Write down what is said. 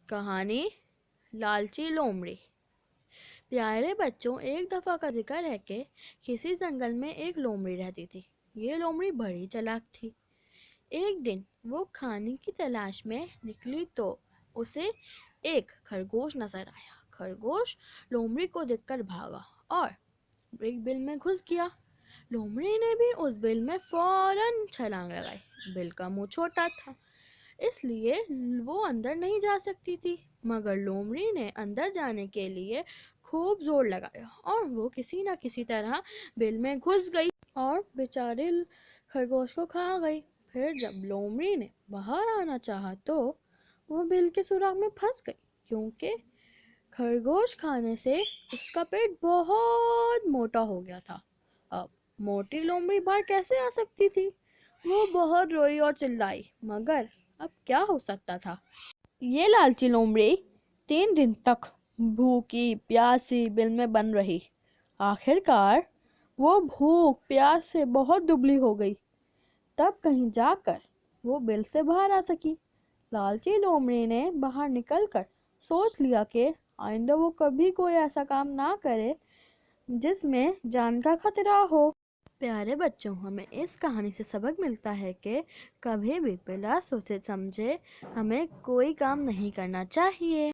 کہانی لالچی لومڑی۔ پیارے بچوں، ایک دفعہ کا ذکر ہے کہ کسی جنگل میں ایک لومڑی رہتی تھی۔ یہ لومڑی بڑی چالاک تھی۔ ایک دن وہ کھانے کی تلاش میں نکلی تو اسے ایک خرگوش نظر آیا۔ خرگوش لومڑی کو دیکھ کر بھاگا اور ایک بل میں گھس گیا۔ لومڑی نے بھی اس بل میں فوراً چھلانگ لگائی۔ بل کا منہ چھوٹا تھا، اس لیے وہ اندر نہیں جا سکتی تھی، مگر لومڑی نے اندر جانے کے لیے خوب زور لگایا اور وہ کسی نہ کسی طرح بل میں گھس گئی اور بیچارے خرگوش کو کھا گئی۔ پھر جب لومڑی نے باہر آنا چاہا تو وہ بل کے سوراخ میں پھنس گئی، کیونکہ خرگوش کھانے سے اس کا پیٹ بہت موٹا ہو گیا تھا۔ اب موٹی لومڑی باہر کیسے آ سکتی تھی؟ وہ بہت روئی اور چلائی، مگر اب کیا ہو سکتا تھا؟ یہ لالچی لومڑی 3 دن تک بھوکی پیاسی بل میں بند رہی۔ آخر کار وہ بھوک پیاس سے بہت دبلی ہو گئی، تب کہیں جا کر وہ بل سے باہر آ سکی۔ لالچی لومڑی نے باہر نکل کر سوچ لیا کہ آئندہ وہ کبھی کوئی ایسا کام نہ کرے جس میں جان کا خطرہ ہو۔ پیارے بچوں، ہمیں اس کہانی سے سبق ملتا ہے کہ کبھی بھی بلا سوچے سمجھے ہمیں کوئی کام نہیں کرنا چاہیے۔